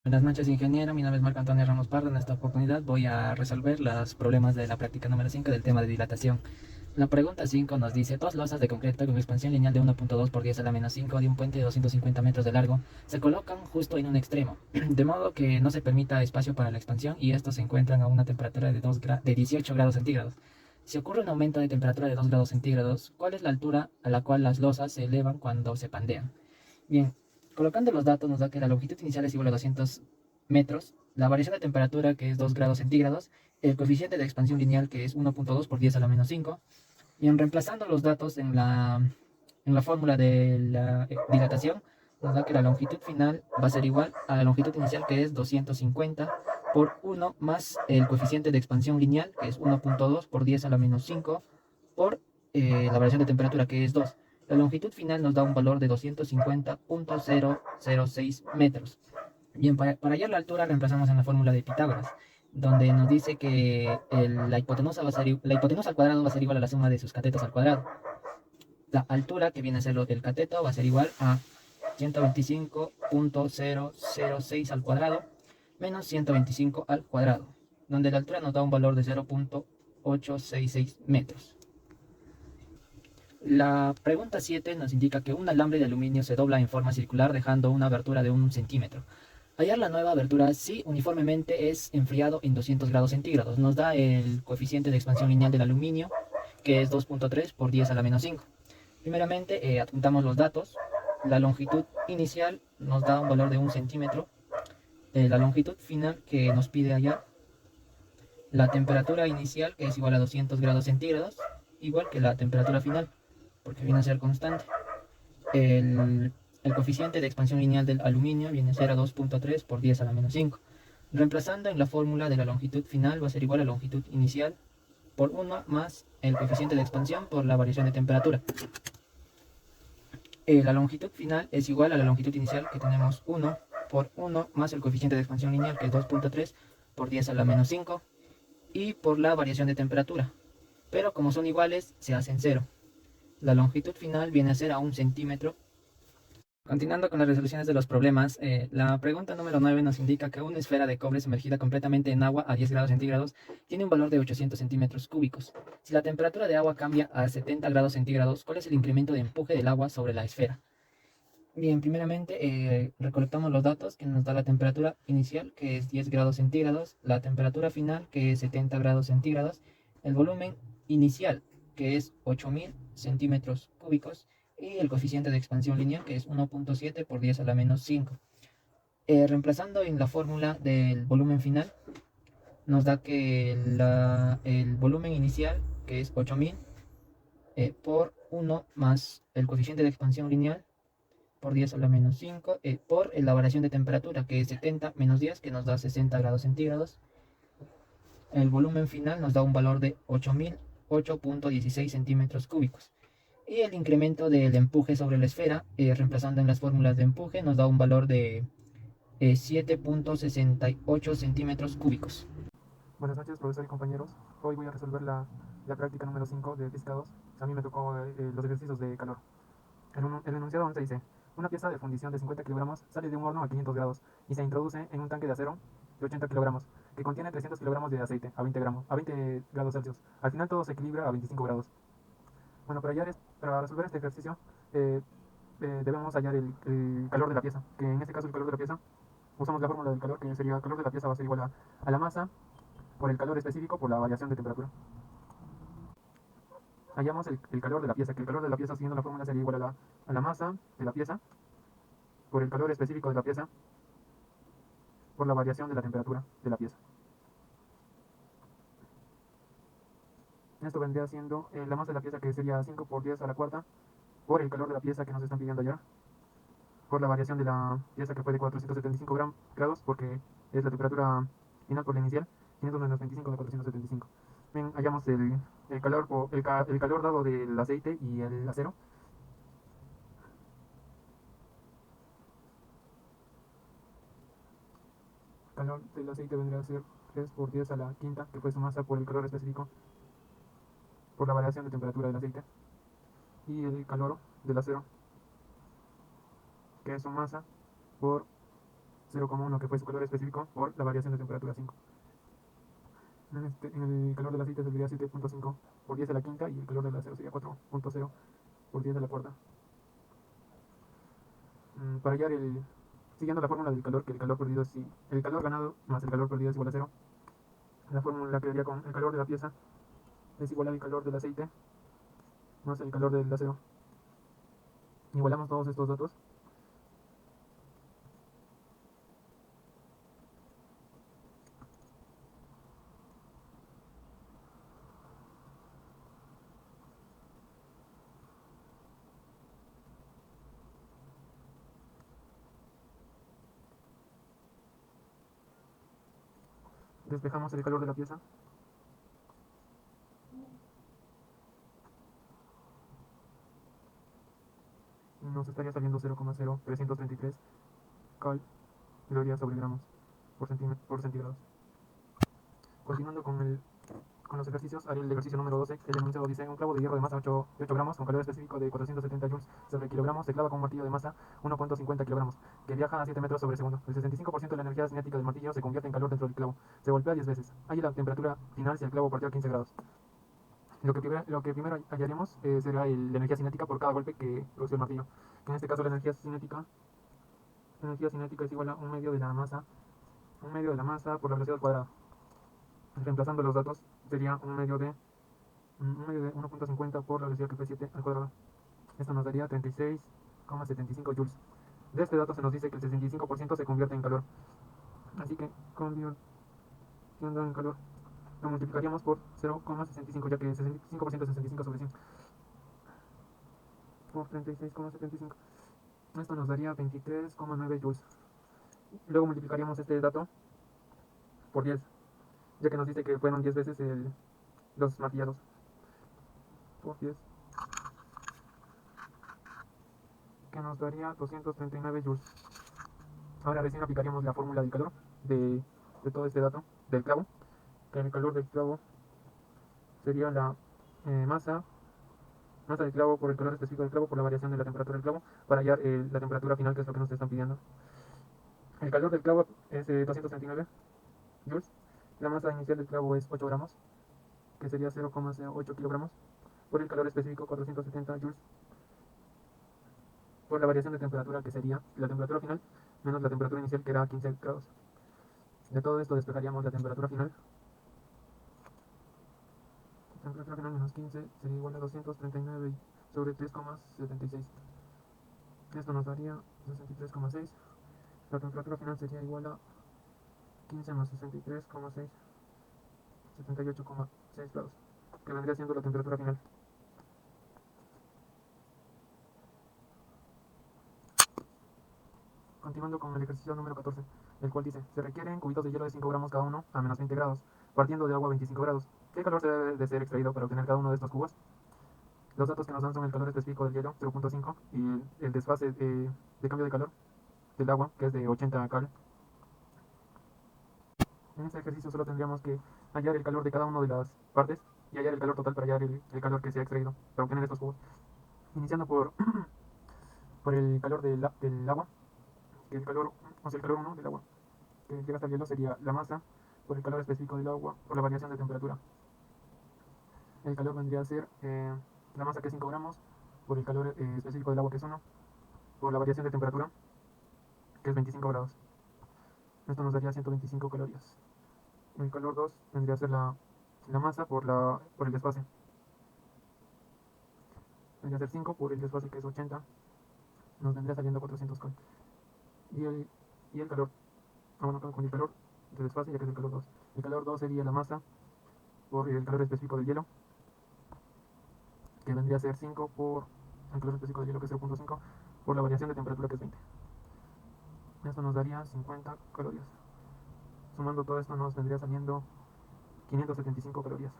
Buenas noches, ingeniero. Mi nombre es Marco Antonio Ramos Pardo. En esta oportunidad voy a resolver los problemas de la práctica número 5 del tema de dilatación. La pregunta 5 nos dice: dos losas de concreto con expansión lineal de 1.2 por 10 a la menos 5 de un puente de 250 metros de largo se colocan justo en un extremo, de modo que no se permita espacio para la expansión, y estos se encuentran a una temperatura de 18 grados centígrados. Si ocurre un aumento de temperatura de 2 grados centígrados, ¿cuál es la altura a la cual las losas se elevan cuando se pandean? Bien, colocando los datos nos da que la longitud inicial es igual a 200 metros, la variación de temperatura que es 2 grados centígrados, el coeficiente de expansión lineal que es 1.2 por 10 a la menos 5, y en reemplazando los datos en la fórmula de la dilatación, nos da que la longitud final va a ser igual a la longitud inicial, que es 250 por 1 más el coeficiente de expansión lineal, que es 1.2 por 10 a la menos 5, por la variación de temperatura, que es 2. La longitud final nos da un valor de 250.006 metros. Bien, para hallar la altura reemplazamos en la fórmula de Pitágoras, donde nos dice que la hipotenusa al cuadrado va a ser igual a la suma de sus catetos al cuadrado. La altura, que viene a ser lo del cateto, va a ser igual a 125.006 al cuadrado menos 125 al cuadrado, donde la altura nos da un valor de 0.866 metros. La pregunta 7 nos indica que un alambre de aluminio se dobla en forma circular dejando una abertura de 1 centímetro. Hallar la nueva abertura si uniformemente es enfriado en 200 grados centígrados. Nos da el coeficiente de expansión lineal del aluminio, que es 2.3 por 10 a la menos 5. Primeramente, adjuntamos los datos. La longitud inicial nos da un valor de 1 centímetro. La longitud final que nos pide hallar. La temperatura inicial, que es igual a 200 grados centígrados, igual que la temperatura final, porque viene a ser constante. El coeficiente de expansión lineal del aluminio viene a ser a 2.3 por 10 a la menos 5. Reemplazando en la fórmula de la longitud final, va a ser igual a la longitud inicial por 1 más el coeficiente de expansión por la variación de temperatura. La longitud final es igual a la longitud inicial, que tenemos 1 por 1 más el coeficiente de expansión lineal, que es 2.3 por 10 a la menos 5, y por la variación de temperatura. Pero como son iguales, se hacen 0. La longitud final viene a ser a 1 centímetro. Continuando con las resoluciones de los problemas, la pregunta número 9 nos indica que una esfera de cobre sumergida completamente en agua a 10 grados centígrados tiene un valor de 800 centímetros cúbicos. Si la temperatura de agua cambia a 70 grados centígrados, ¿cuál es el incremento de empuje del agua sobre la esfera? Bien, primeramente recolectamos los datos, que nos da la temperatura inicial, que es 10 grados centígrados, la temperatura final, que es 70 grados centígrados, el volumen inicial, que es 8000 centímetros cúbicos, y el coeficiente de expansión lineal, que es 1.7 por 10 a la menos 5. Reemplazando en la fórmula del volumen final, nos da que el volumen inicial, que es 8000, por 1 más el coeficiente de expansión lineal, por 10 a la menos 5, por la variación de temperatura, que es 70 menos 10, que nos da 60 grados centígrados. El volumen final nos da un valor de 8008.16 centímetros cúbicos. Y el incremento del empuje sobre la esfera, reemplazando en las fórmulas de empuje, nos da un valor de 7.68 centímetros cúbicos. Buenas noches, profesor y compañeros. Hoy voy a resolver la práctica número 5 de física 2. A mí me tocó los ejercicios de calor. El enunciado 11 dice: una pieza de fundición de 50 kilogramos sale de un horno a 500 grados y se introduce en un tanque de acero de 80 kilogramos que contiene 300 kilogramos de aceite a 20 grados Celsius. Al final todo se equilibra a 25 grados. Bueno, para resolver este ejercicio eh, debemos hallar el calor de la pieza, que en este caso el calor de la pieza usamos la fórmula del calor, que sería el calor de la pieza va a ser igual a la masa por el calor específico por la variación de temperatura. Hallamos el calor de la pieza, que el calor de la pieza siguiendo la fórmula sería igual a la masa de la pieza por el calor específico de la pieza por la variación de la temperatura de la pieza. Esto vendría siendo la masa de la pieza, que sería 5 por 10 a la cuarta, por el calor de la pieza que nos están pidiendo allá, por la variación de la pieza, que fue de 475 grados, porque es la temperatura final por la inicial, 500 menos 25 de 475. Bien, hallamos el calor dado del aceite y el acero. El calor del aceite vendría a ser 3 por 10 a la quinta, que fue su masa por el calor específico, por la variación de temperatura del aceite. Y el calor del acero, que es su masa por 0,1 que fue su calor específico por la variación de temperatura 5. En el calor del aceite sería 7.5 por 10 a la quinta y el calor del acero sería 4.0 por 10 a la cuarta. Para hallar siguiendo la fórmula del calor, que el calor perdido es el calor ganado más el calor perdido es igual a 0, la fórmula quedaría con el calor de la pieza es igual al calor del aceite más el calor del acero. Igualamos todos estos datos. Despejamos el calor de la pieza. Y nos estaría saliendo 0,0333 calorías sobre gramos por centígrados. Continuando con los ejercicios, haré el ejercicio número 12. El enunciado dice: un clavo de hierro de masa 8 gramos con calor específico de 470 joules sobre kilogramos se clava con un martillo de masa 1.50 kilogramos que viaja a 7 metros sobre segundo. El 65% de la energía cinética del martillo se convierte en calor dentro del clavo. Se golpea 10 veces. Hay la temperatura final si el clavo partió a 15 grados. Lo que primero hallaremos será la energía cinética por cada golpe que produce el martillo. Que en este caso la energía cinética es igual a un medio de la masa por la velocidad cuadrada. Reemplazando los datos sería un medio de 1.50 por la velocidad que fue 7 al cuadrado. Esto nos daría 36,75 joules. De este dato se nos dice que el 65% se convierte en calor. Así que convirtiendo en calor lo multiplicaríamos por 0,65, ya que el 65% es 65 sobre 100 por 36,75. Esto nos daría 23,9 joules. Luego multiplicaríamos este dato por 10, ya que nos dice que fueron 10 veces los martillados. Por 10, que nos daría 239 joules. Ahora recién aplicaríamos la fórmula del calor de todo este dato del clavo, que el calor del clavo sería la masa del clavo por el calor específico del clavo por la variación de la temperatura del clavo para hallar la temperatura final, que es lo que nos están pidiendo. El calor del clavo es 239 joules. La masa inicial del clavo es 8 gramos, que sería 0,08 kilogramos, por el calor específico 470 joules, por la variación de temperatura, que sería la temperatura final menos la temperatura inicial, que era 15 grados. De todo esto despejaríamos la temperatura final. La temperatura final menos 15 sería igual a 239 sobre 3,76. Esto nos daría 63,6. La temperatura final sería igual a 15 más 63,6, 78,6 grados, que vendría siendo la temperatura final. Continuando con el ejercicio número 14, el cual dice: se requieren cubitos de hielo de 5 gramos cada uno a menos 20 grados, partiendo de agua a 25 grados. ¿Qué calor se debe de ser extraído para obtener cada uno de estos cubos? Los datos que nos dan son el calor específico del hielo, 0.5, y el desfase de cambio de calor del agua, que es de 80 cal. En este ejercicio solo tendríamos que hallar el calor de cada una de las partes y hallar el calor total para hallar el calor que se ha extraído para obtener estos cubos. Iniciando por, por el calor del agua, que el calor 1 del agua, que llega hasta el hielo, sería la masa por el calor específico del agua por la variación de temperatura. El calor vendría a ser la masa, que es 5 gramos, por el calor específico del agua, que es 1, por la variación de temperatura, que es 25 grados. Esto nos daría 125 calorías. El calor 2 vendría a ser la masa por el desfase. Vendría a ser 5 por el desfase, que es 80. Nos vendría saliendo 400 cal. Y el calor, con el calor de desfase, ya que es el calor 2. El calor 2 sería la masa por el calor específico del hielo, que vendría a ser 5 por el calor específico del hielo, que es 0.5, por la variación de temperatura, que es 20. Esto nos daría 50 calorías. Sumando todo esto nos vendría saliendo 575 calorías.